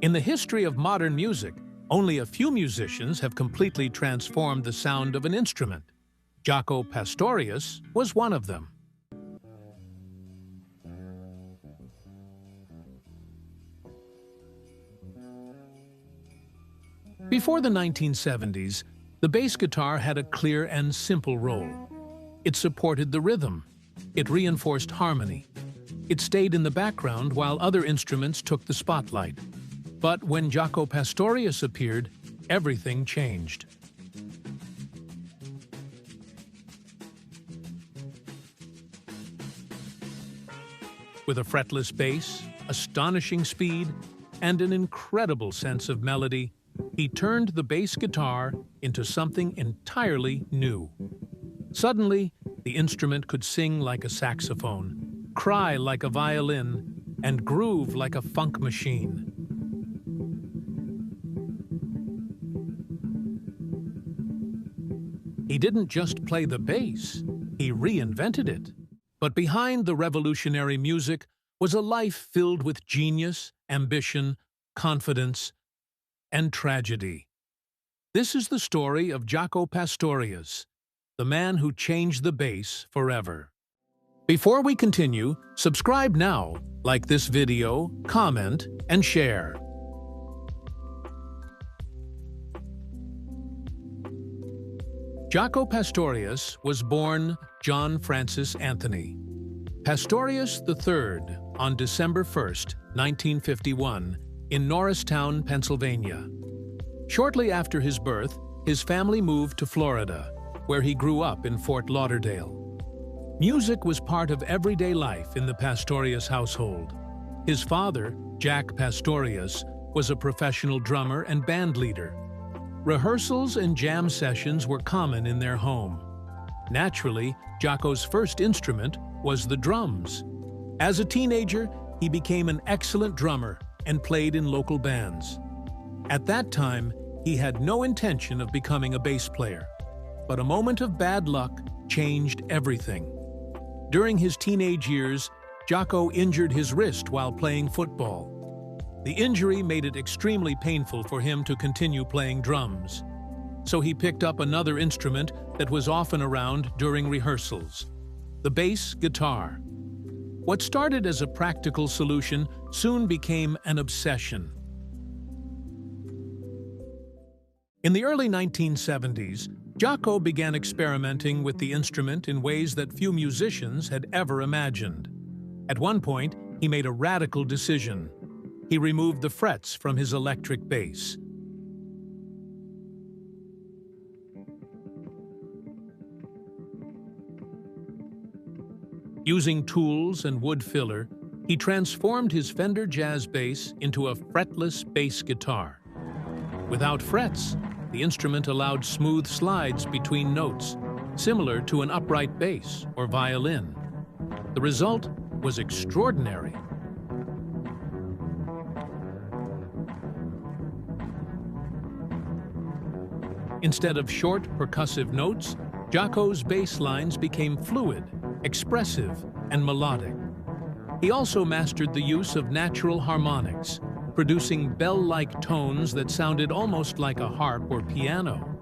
In the history of modern music, only a few musicians have completely transformed the sound of an instrument. Jaco Pastorius was one of them. Before the 1970s, the bass guitar had a clear and simple role. It supported the rhythm. It reinforced harmony. It stayed in the background while other instruments took the spotlight. But when Jaco Pastorius appeared, everything changed. With a fretless bass, astonishing speed, and an incredible sense of melody, he turned the bass guitar into something entirely new. Suddenly, the instrument could sing like a saxophone, cry like a violin, and groove like a funk machine. He didn't just play the bass, he reinvented it. But behind the revolutionary music was a life filled with genius, ambition, confidence, and tragedy. This is the story of Jaco Pastorius, the man who changed the bass forever. Before we continue, subscribe now, like this video, comment, and share. Jaco Pastorius was born John Francis Anthony Pastorius III on December 1, 1951, in Norristown, Pennsylvania. Shortly after his birth, his family moved to Florida, where he grew up in Fort Lauderdale. Music was part of everyday life in the Pastorius household. His father, Jaco Pastorius, was a professional drummer and band leader. Rehearsals and jam sessions were common in their home. Naturally, Jaco's first instrument was the drums. As a teenager, he became an excellent drummer and played in local bands. At that time, he had no intention of becoming a bass player, but a moment of bad luck changed everything. During his teenage years, Jaco injured his wrist while playing football. The injury made it extremely painful for him to continue playing drums. So he picked up another instrument that was often around during rehearsals: the bass guitar. What started as a practical solution soon became an obsession. In the early 1970s, Jaco began experimenting with the instrument in ways that few musicians had ever imagined. At one point, he made a radical decision. He removed the frets from his electric bass. Using tools and wood filler, he transformed his Fender Jazz bass into a fretless bass guitar. Without frets, the instrument allowed smooth slides between notes, similar to an upright bass or violin. The result was extraordinary. Instead of short, percussive notes, Jaco's bass lines became fluid, expressive, and melodic. He also mastered the use of natural harmonics, producing bell-like tones that sounded almost like a harp or piano.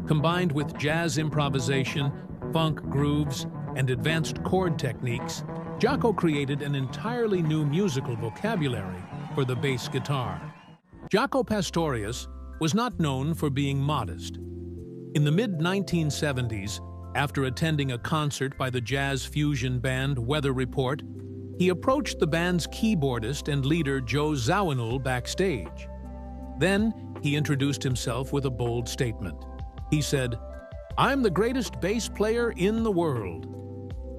Combined with jazz improvisation, funk grooves, and advanced chord techniques, Jaco created an entirely new musical vocabulary for the bass guitar. Jaco Pastorius was not known for being modest. In the mid-1970s, after attending a concert by the jazz fusion band Weather Report, he approached the band's keyboardist and leader Joe Zawinul backstage. Then, he introduced himself with a bold statement. He said, "I'm the greatest bass player in the world."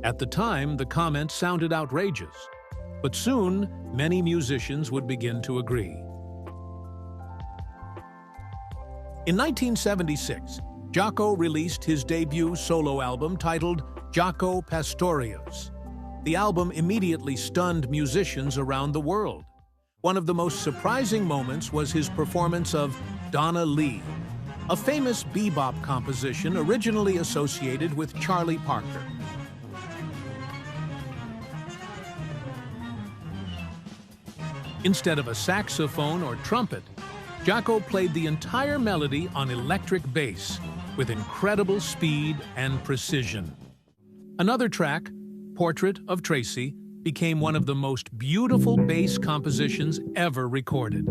At the time, the comment sounded outrageous, but soon, many musicians would begin to agree. In 1976, Jaco released his debut solo album titled Jaco Pastorius. The album immediately stunned musicians around the world. One of the most surprising moments was his performance of Donna Lee, a famous bebop composition originally associated with Charlie Parker. Instead of a saxophone or trumpet, Jaco played the entire melody on electric bass with incredible speed and precision. Another track, Portrait of Tracy, became one of the most beautiful bass compositions ever recorded.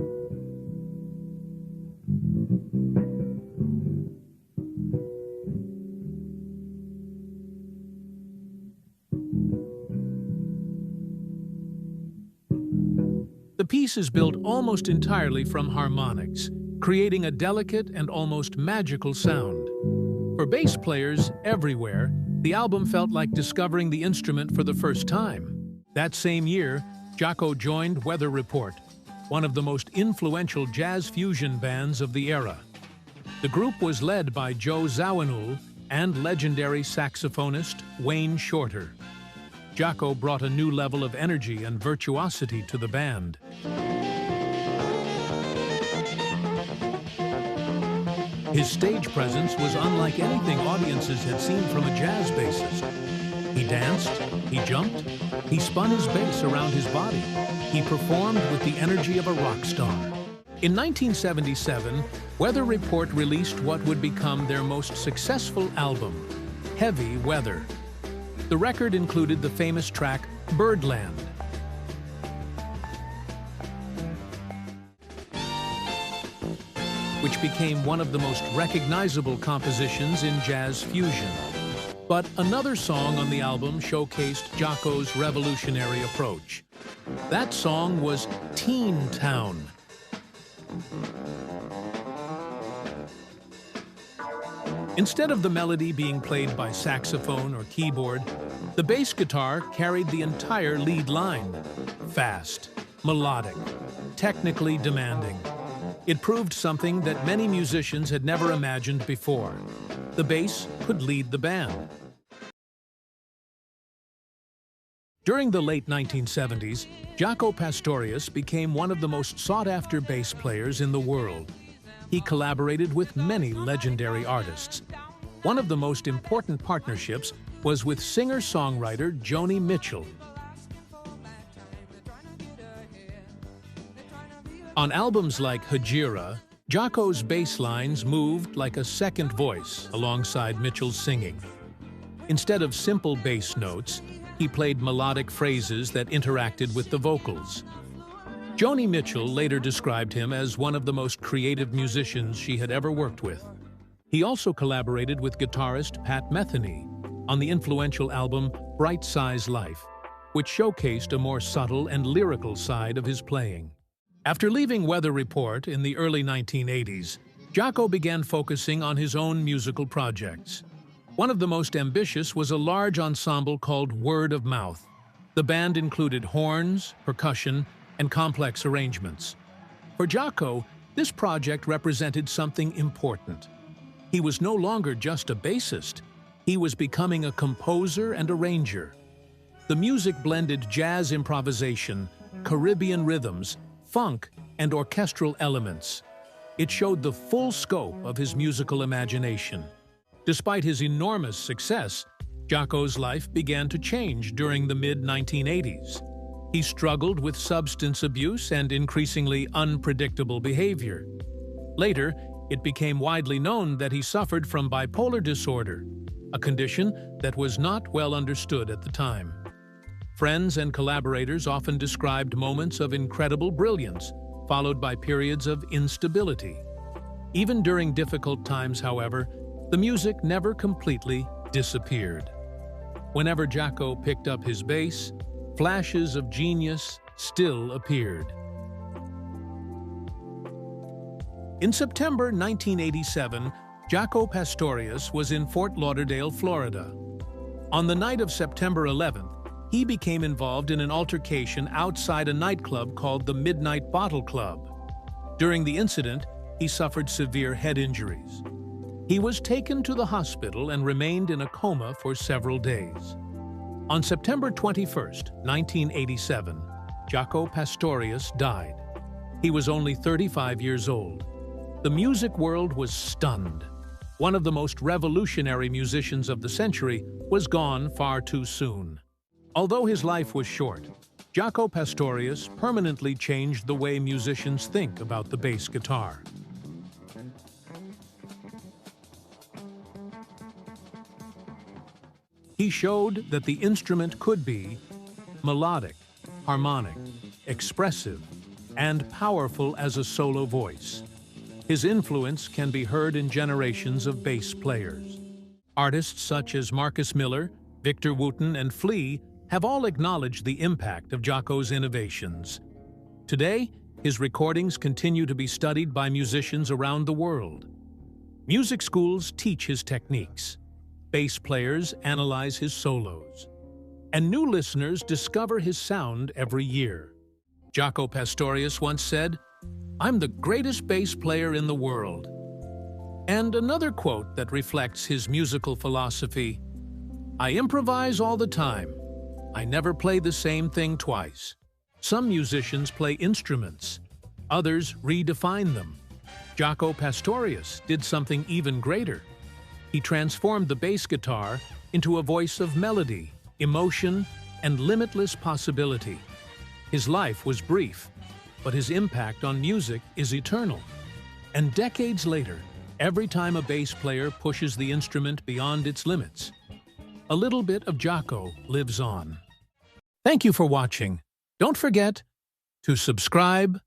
The piece is built almost entirely from harmonics, creating a delicate and almost magical sound. For bass players everywhere, the album felt like discovering the instrument for the first time. That same year, Jaco joined Weather Report, one of the most influential jazz fusion bands of the era. The group was led by Joe Zawinul and legendary saxophonist Wayne Shorter. Jaco brought a new level of energy and virtuosity to the band. His stage presence was unlike anything audiences had seen from a jazz bassist. He danced, he jumped, he spun his bass around his body. He performed with the energy of a rock star. In 1977, Weather Report released what would become their most successful album, Heavy Weather. The record included the famous track Birdland. Which became one of the most recognizable compositions in jazz fusion. But another song on the album showcased Jaco's revolutionary approach. That song was Teen Town. Instead of the melody being played by saxophone or keyboard, the bass guitar carried the entire lead line. Fast, melodic, technically demanding. It proved something that many musicians had never imagined before. The bass could lead the band. During the late 1970s, Jaco Pastorius became one of the most sought-after bass players in the world. He collaborated with many legendary artists. One of the most important partnerships was with singer-songwriter Joni Mitchell. On albums like Hajira, Jaco's bass lines moved like a second voice alongside Mitchell's singing. Instead of simple bass notes, he played melodic phrases that interacted with the vocals. Joni Mitchell later described him as one of the most creative musicians she had ever worked with. He also collaborated with guitarist Pat Metheny on the influential album Bright Size Life, which showcased a more subtle and lyrical side of his playing. After leaving Weather Report in the early 1980s, Jaco began focusing on his own musical projects. One of the most ambitious was a large ensemble called Word of Mouth. The band included horns, percussion, and complex arrangements. For Jaco, this project represented something important. He was no longer just a bassist. He was becoming a composer and arranger. The music blended jazz improvisation, Caribbean rhythms, funk, and orchestral elements. It showed the full scope of his musical imagination. Despite his enormous success, Jaco's life began to change during the mid-1980s. He struggled with substance abuse and increasingly unpredictable behavior. Later, it became widely known that he suffered from bipolar disorder, a condition that was not well understood at the time. Friends and collaborators often described moments of incredible brilliance, followed by periods of instability. Even during difficult times, however, the music never completely disappeared. Whenever Jaco picked up his bass, flashes of genius still appeared. In September 1987, Jaco Pastorius was in Fort Lauderdale, Florida. On the night of September 11th, he became involved in an altercation outside a nightclub called the Midnight Bottle Club. During the incident, he suffered severe head injuries. He was taken to the hospital and remained in a coma for several days. On September 21st, 1987, Jaco Pastorius died. He was only 35 years old. The music world was stunned. One of the most revolutionary musicians of the century was gone far too soon. Although his life was short, Jaco Pastorius permanently changed the way musicians think about the bass guitar. He showed that the instrument could be melodic, harmonic, expressive, and powerful as a solo voice. His influence can be heard in generations of bass players. Artists such as Marcus Miller, Victor Wooten, and Flea have all acknowledged the impact of Jaco's innovations. Today, his recordings continue to be studied by musicians around the world. Music schools teach his techniques. Bass players analyze his solos. And new listeners discover his sound every year. Jaco Pastorius once said, "I'm the greatest bass player in the world." And another quote that reflects his musical philosophy, "I improvise all the time. I never play the same thing twice." Some musicians play instruments. Others redefine them. Jaco Pastorius did something even greater. He transformed the bass guitar into a voice of melody, emotion, and limitless possibility. His life was brief, but his impact on music is eternal. And decades later, every time a bass player pushes the instrument beyond its limits, a little bit of Jaco lives on. Thank you for watching. Don't forget to subscribe,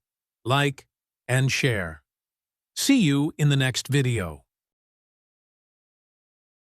like, and share. See you in the next video.